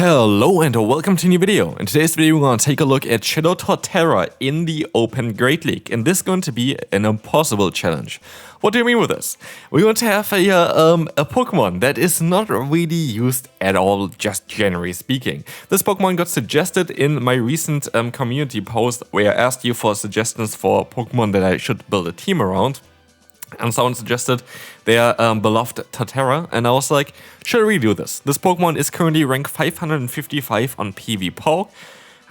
Hello and welcome to a new video. In today's video we're going to take a look at Shadow Torterra in the Open Great League, and this is going to be an impossible challenge. What do you mean with this? We're going to have a Pokemon that is not really used at all, just generally speaking. This Pokemon got suggested in my recent community post where I asked you for suggestions for Pokemon that I should build a team around. And someone suggested their beloved Torterra, and I was like, should we do this? This Pokemon is currently ranked 555 on PvPoke.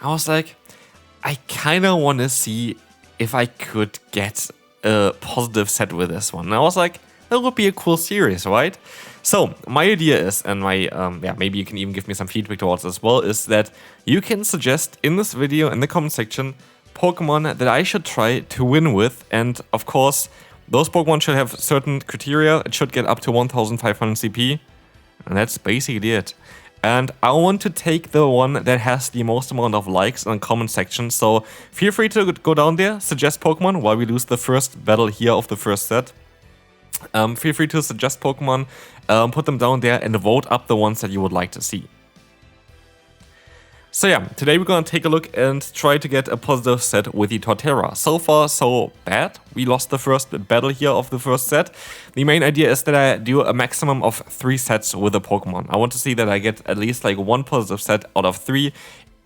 I was like, I kind of want to see if I could get a positive set with this one. And I was like, that would be a cool series, right? So my idea is, and my maybe you can even give me some feedback towards as well, is that you can suggest in this video in the comment section Pokemon that I should try to win with, and of course those Pokemon should have certain criteria. It should get up to 1500 CP. And that's basically it. And I want to take the one that has the most amount of likes in the comment section. So feel free to go down there, suggest Pokemon while we lose the first battle here of the first set. Feel free to suggest Pokemon, put them down there and vote up the ones that you would like to see. So yeah, today we're gonna take a look and try to get a positive set with the Torterra. So far, so bad. We lost the first battle here of the first set. The main idea is that I do a maximum of 3 sets with a Pokemon. I want to see that I get at least like 1 positive set out of 3.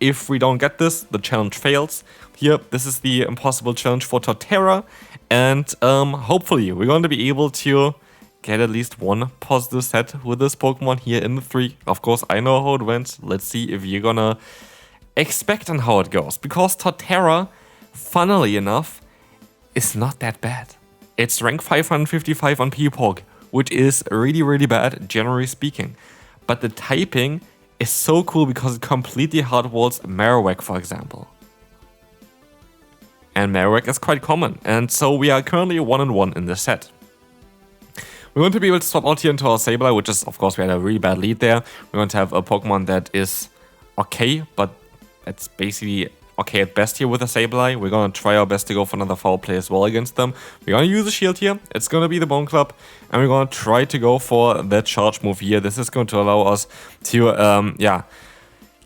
If we don't get this, the challenge fails. Here, this is the impossible challenge for Torterra. And hopefully we're going to be able to get at least 1 positive set with this Pokemon here in the 3. Of course, I know how it went. Let's see if you're gonna expect on how it goes. Because Torterra, funnily enough, is not that bad. It's ranked 555 on PvPoke, which is really bad, generally speaking. But the typing is so cool because it completely hardwalls Marowak, for example. And Marowak is quite common, and so we are currently 1-1 in this set. We're going to be able to swap out here into our Sableye, which is, of course, we had a really bad lead there. We're going to have a Pokemon that is okay, but it's basically okay at best here with a Sableye. We're going to try our best to go for another foul play as well against them. We're going to use a shield here. It's going to be the Bone Club, and we're going to try to go for that charge move here. This is going to allow us to,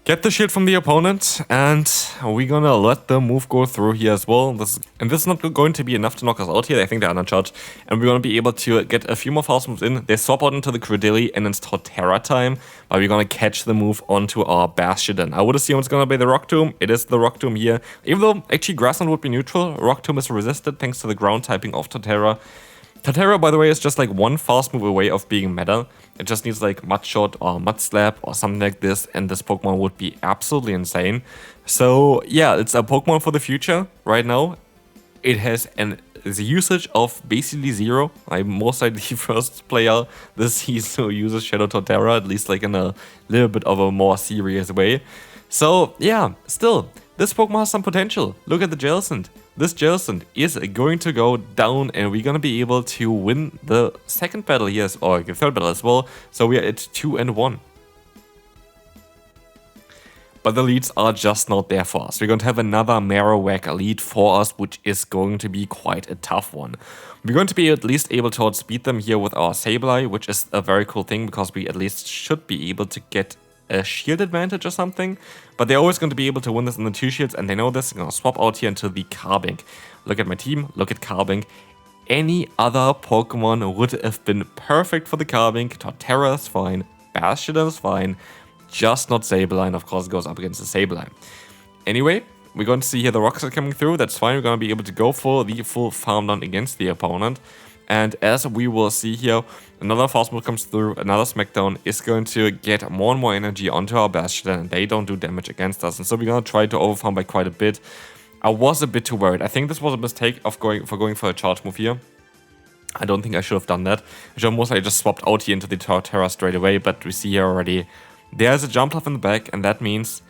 get the shield from the opponent, and we're gonna let the move go through here as well. This is not going to be enough to knock us out here. I think they're undercharged, and we're gonna be able to get a few more fast moves in. They swap out into the Credilli, and it's Torterra time, but we're gonna catch the move onto our Bastion. I would assume it's gonna be the Rock Tomb. It is the Rock Tomb here, even though actually Grassland would be neutral. Rock Tomb is resisted thanks to the ground typing of Torterra. Torterra, by the way, is just like 1 fast move away of being meta. It just needs like Mud Shot or Mud Slap or something like this, and this Pokemon would be absolutely insane. So yeah, it's a Pokemon for the future right now. It has the usage of basically 0. I'm most likely the first player this season who uses Shadow Torterra, at least like in a little bit of a more serious way. So yeah, still, this Pokemon has some potential. Look at the Jellicent. This Jellicent is going to go down, and we're going to be able to win the second battle here, or the third battle as well. So we are at 2-1. But the leads are just not there for us. We're going to have another Marowak lead for us, which is going to be quite a tough one. We're going to be at least able to outspeed them here with our Sableye, which is a very cool thing because we at least should be able to get a shield advantage or something, but they're always going to be able to win this in the 2 shields, and they know this. They're going to swap out here into the Carbink. Look at my team, look at Carbink. Any other Pokemon would have been perfect for the Carbink. Torterra is fine, Bastion is fine, just not Sableye, and of course it goes up against the Sableye. Anyway, we're going to see here the rocks are coming through. That's fine. We're going to be able to go for the full farm down against the opponent. And as we will see here, another fast move comes through, another Smackdown is going to get more and more energy onto our Bastion, and they don't do damage against us. And so we're going to try to overfarm by quite a bit. I was a bit too worried. I think this was a mistake of going for a charge move here. I don't think I should have done that. I should have most likely just swapped out here into the Torterra straight away, but we see here already there's a jump off in the back, and that means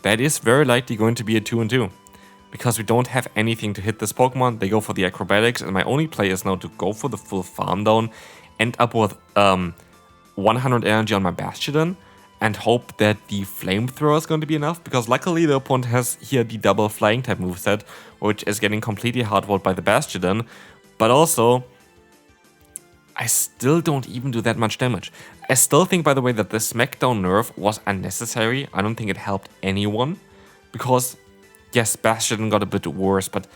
that is very likely going to be a 2-2. Because we don't have anything to hit this Pokemon, they go for the acrobatics, and my only play is now to go for the full farm down, end up with 100 energy on my Bastion, and hope that the Flamethrower is going to be enough, because luckily the opponent has here the double flying type moveset, which is getting completely hardwalled by the Bastion, but also I still don't even do that much damage. I still think, by the way, that the Smackdown nerf was unnecessary. I don't think it helped anyone. Because, yes, Bastion got a bit worse, but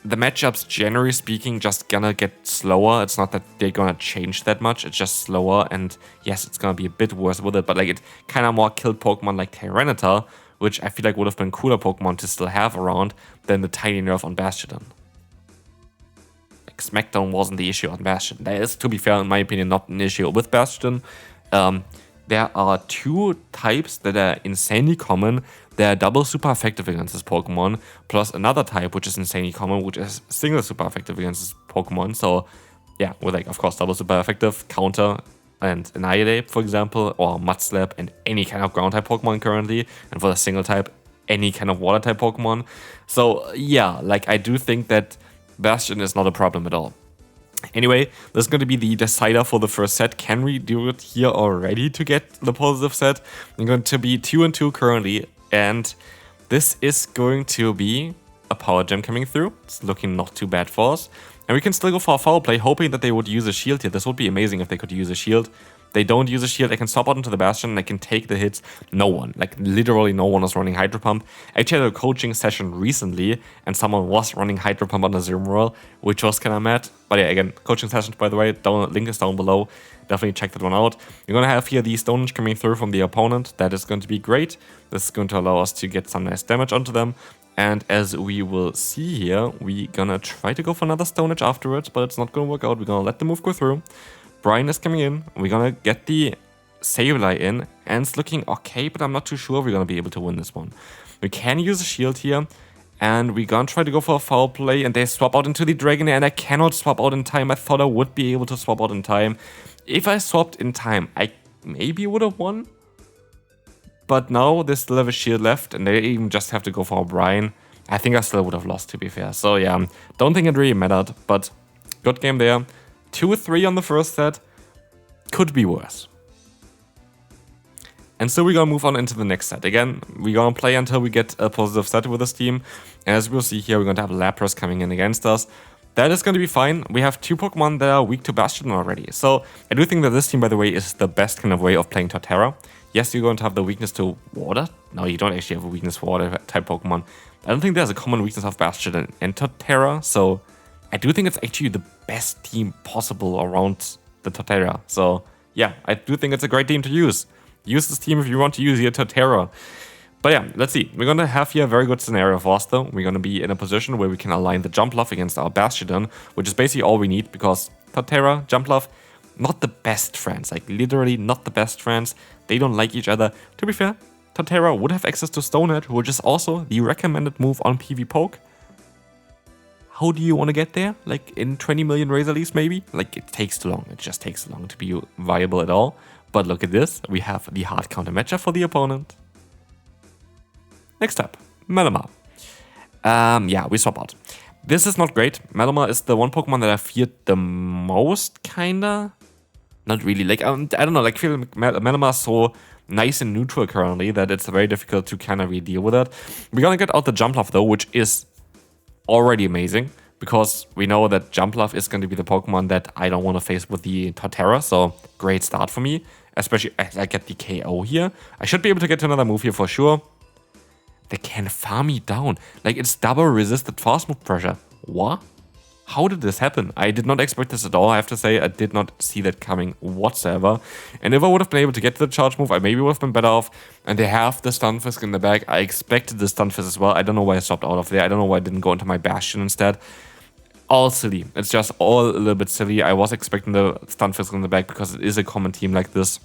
the matchups, generally speaking, just gonna get slower. It's not that they're gonna change that much, it's just slower, and yes, it's gonna be a bit worse with it, but like it kind of more killed Pokemon like Tyranitar, which I feel like would have been cooler Pokemon to still have around than the tiny nerf on Bastion. Like Smackdown wasn't the issue on Bastion. That is, to be fair, in my opinion, not an issue with Bastion. There are two types that are insanely common. They are double super effective against this Pokemon, plus another type which is insanely common, which is single super effective against this Pokemon. So yeah, with like, of course, double super effective, Counter and Annihilate, for example, or Mud Slap and any kind of ground type Pokemon currently, and for the single type, any kind of water type Pokemon. So yeah, like I do think that Bastion is not a problem at all. Anyway, this is going to be the decider for the first set. Can we do it here already to get the positive set? We're going to be 2-2 currently, and this is going to be a Power Gem coming through. It's looking not too bad for us. And we can still go for a foul play, hoping that they would use a shield here. This would be amazing if they could use a shield. They don't use a shield. I can swap out into the Bastion and I can take the hits. No one, like literally no one was running Hydro Pump. I actually had a coaching session recently and someone was running Hydro Pump on the Zermorel, which was kind of mad. But yeah, again, coaching sessions, by the way, link is down below. Definitely check that one out. You're going to have here the Stonage coming through from the opponent. That is going to be great. This is going to allow us to get some nice damage onto them. And as we will see here, we're going to try to go for another Stonage afterwards, but it's not going to work out. We're going to let the move go through. Brian is coming in. We're going to get the Sableye in, and it's looking okay, but I'm not too sure we're going to be able to win this one. We can use a shield here, and we're going to try to go for a foul play, and they swap out into the Dragonair, and I cannot swap out in time. I thought I would be able to swap out in time. If I swapped in time, I maybe would have won. But now they still have a shield left, and they even just have to go for a Brian. I think I still would have lost, to be fair. So yeah, don't think it really mattered, but good game there. 2-3 on the first set. Could be worse. And so we're gonna move on into the next set. Again, we're gonna play until we get a positive set with this team. As we'll see here, we're going to have Lapras coming in against us. That is going to be fine. We have two Pokemon that are weak to Bastion already. So I do think that this team, by the way, is the best kind of way of playing Torterra. Yes, you're going to have the weakness to water. No, you don't actually have a weakness for water type Pokemon. I don't think there's a common weakness of Bastion and Torterra. So I do think it's actually the best team possible around the Torterra. So yeah, I do think it's a great team to use. Use this team if you want to use your Torterra. But yeah, let's see. We're going to have here a very good scenario for us though. We're going to be in a position where we can align the Jumpluff against our Bastion, which is basically all we need because Torterra, Jumpluff, not the best friends. Like literally not the best friends. They don't like each other. To be fair, Torterra would have access to Stone Edge, which is also the recommended move on PV Poke. How do you want to get there? Like in 20 million Razor Leafs maybe? Like it takes too long. It just takes too long to be viable at all. But look at this. We have the hard counter matchup for the opponent. Next up, Malamar. Yeah, we swap out. This is not great. Malamar is the one Pokemon that I feared the most, kinda. Not really. Like, I don't know. Like, I feel Malamar is so nice and neutral currently that it's very difficult to kind of really deal with it. We're gonna get out the Jumpluff though, which is already amazing because we know that Jumpluff is going to be the Pokemon that I don't want to face with the Torterra. So great start for me, especially as I get the KO here. I should be able to get to another move here for sure. They can farm me down. Like, it's double resisted fast move pressure. What? How did this happen? I did not expect this at all. I have to say, I did not see that coming whatsoever. And if I would have been able to get to the charge move, I maybe would have been better off. And they have the Stunfisk in the back. I expected the Stunfisk as well. I don't know why I stopped out of there. I don't know why I didn't go into my Bastion instead. All silly. It's just all a little bit silly. I was expecting the Stunfisk in the back because it is a common team like this.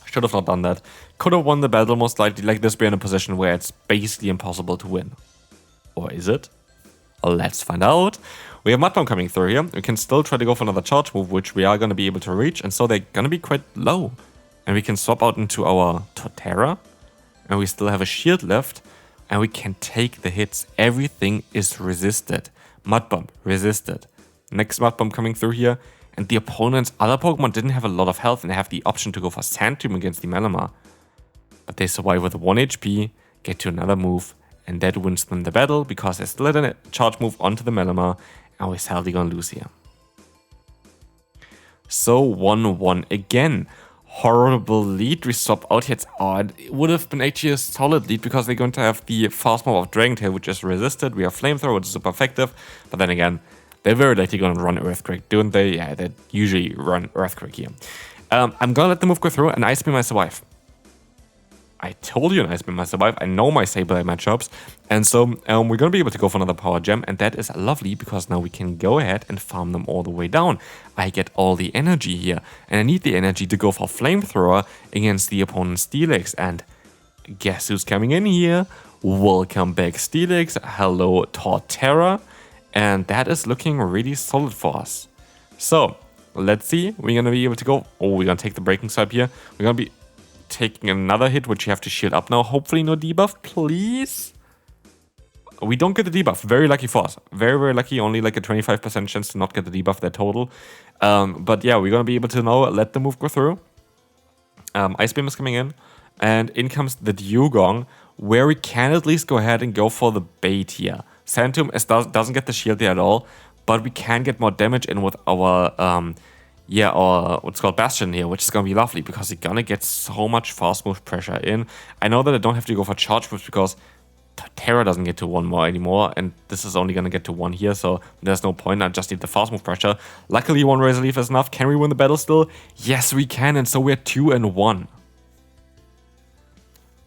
Should have not done that. Could have won the battle most likely. Like this, we're in a position where it's basically impossible to win. Or is it? Let's find out. We have Mud Bomb coming through here. We can still try to go for another charge move, which we are going to be able to reach. And so they're going to be quite low. And we can swap out into our Torterra. And we still have a shield left. And we can take the hits. Everything is resisted. Mud Bomb, resisted. Next Mud Bomb coming through here. And the opponent's other Pokemon didn't have a lot of health and they have the option to go for Sand Tomb against the Malamar. But they survive with 1 HP, get to another move, and that wins them the battle because they still had a charge move onto the Malamar, and we're sadly gonna lose here. So 1-1 again. Horrible lead. We swap out here. It would have been actually a solid lead because they're going to have the fast move of Dragon Tail, which is resisted. We have Flamethrower, which is super effective. But then again, they're very likely going to run Earthquake, don't they? Yeah, they usually run Earthquake here. I'm going to let the move go through, and Ice Beam might survive. I told you an Ice Beam might survive. I know my Sableye matchups. And so we're going to be able to go for another Power Gem. And that is lovely because now we can go ahead and farm them all the way down. I get all the energy here. And I need the energy to go for Flamethrower against the opponent's Steelix. And guess who's coming in here? Welcome back, Steelix. Hello, Torterra. And that is looking really solid for us. So, let's see. We're going to be able to go... Oh, we're going to take the Breaking Swipe here. We're going to be taking another hit, which you have to shield up now. Hopefully no debuff, please. We don't get the debuff. Very lucky for us. Very, very lucky. Only like a 25% chance to not get the debuff, that total. But yeah, we're going to be able to now let the move go through. Ice Beam is coming in. And in comes the Dewgong, where we can at least go ahead and go for the bait here. Sand Tomb doesn't get the shield there at all. But we can get more damage in with our... our what's called Bastion here, which is going to be lovely because you're going to get so much fast move pressure in. I know that I don't have to go for charge moves because Torterra doesn't get to 1 more anymore, and this is only going to get to 1 here, so there's no point. I just need the fast move pressure. Luckily, 1 Razor Leaf is enough. Can we win the battle still? Yes, we can, and so we're 2-1.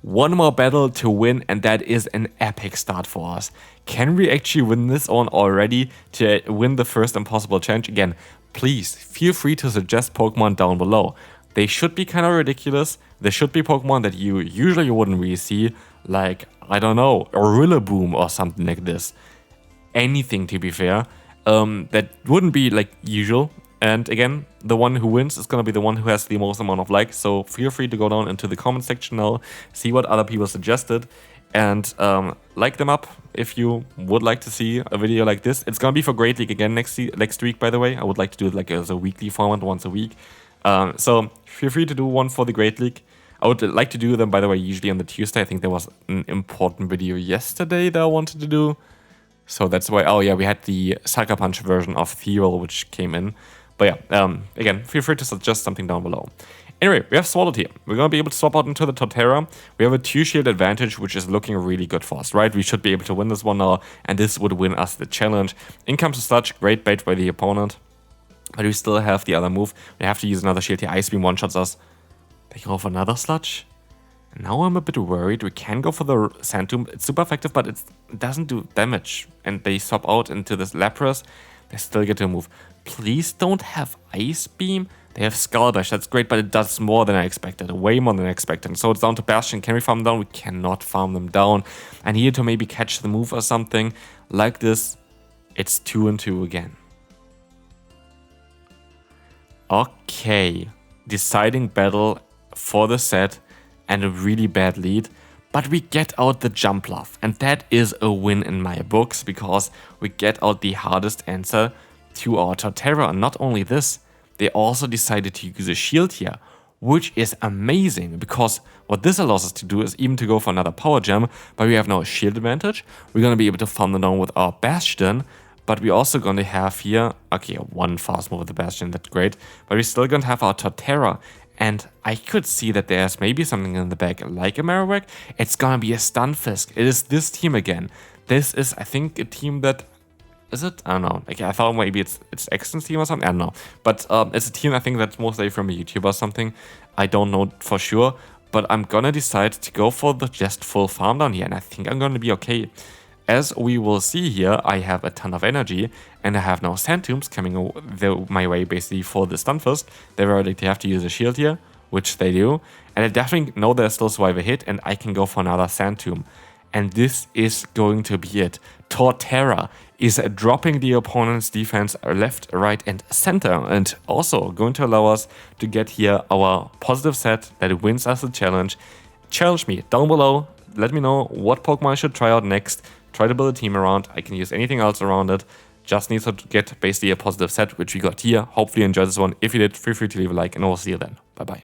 1 more battle to win, and that is an epic start for us. Can we actually win this one already to win the first impossible challenge? Again, please feel free to suggest Pokemon down below. They should be kind of ridiculous. There should be Pokemon that you usually wouldn't really see, like, I don't know, a Rillaboom or something like this. Anything, to be fair, that wouldn't be like usual. And again, the one who wins is going to be the one who has the most amount of likes. So feel free to go down into the comment section now, see what other people suggested, and like them up if you would like to see a video like this. It's going to be for Great League again next week, by the way. I would like to do it like as a weekly format, once a week. So feel free to do one for the Great League. I would like to do them, by the way, usually on the Tuesday. I think there was an important video yesterday that I wanted to do. So that's why, oh yeah, we had the Sucker Punch version of Theral, which came in. But yeah, again, feel free to suggest something down below. Anyway, we have Swallowed here. We're going to be able to swap out into the Torterra. We have a 2-shield advantage, which is looking really good for us, right? We should be able to win this one now, and this would win us the challenge. In comes the Sludge, great bait by the opponent. But we still have the other move. We have to use another shield here. Ice Beam one-shots us. They go for another Sludge. Now I'm a bit worried. We can go for the Sand Tomb. It's super effective, but it doesn't do damage. And they swap out into this Lapras. They still get to move. Please don't have Ice Beam. They have Skull Bash. That's great, but it does more than I expected. Way more than I expected. So it's down to Bastion. Can we farm them down? We cannot farm them down. I need to maybe catch the move or something like this. It's 2-2 again. Okay. Deciding battle for the set and a really bad lead. But we get out the Jump Love. And that is a win in my books because we get out the hardest answer to our Torterra. And not only this, they also decided to use a shield here, which is amazing because what this allows us to do is even to go for another Power Gem, but we have now a shield advantage. We're going to be able to farm them down with our Bastion, but we're also going to have here, okay, 1 fast move with the Bastion, that's great, but we're still going to have our Torterra. And I could see that there's maybe something in the back like a Marowak. It's going to be a Stunfisk. It is this team again. This is, I think, a team that... Is it? I don't know. Like, I thought maybe it's Exton's team or something. I don't know. But it's a team I think that's mostly from a YouTuber or something. I don't know for sure. But I'm going to decide to go for the just full farm down here. And I think I'm going to be okay. As we will see here, I have a ton of energy, and I have now Sand Tombs coming my way basically for the Stunfisk. They were like, they have to use a shield here, which they do. And I definitely know they still survive a hit, and I can go for another Sand Tomb. And this is going to be it. Torterra is dropping the opponent's defense left, right, and center, and also going to allow us to get here our positive set that wins us the challenge. Challenge me down below. Let me know what Pokemon I should try out next. Try to build a team around. I can use anything else around it. Just need to get basically a positive set, which we got here. Hopefully you enjoyed this one. If you did, feel free to leave a like, and I will see you then. Bye bye.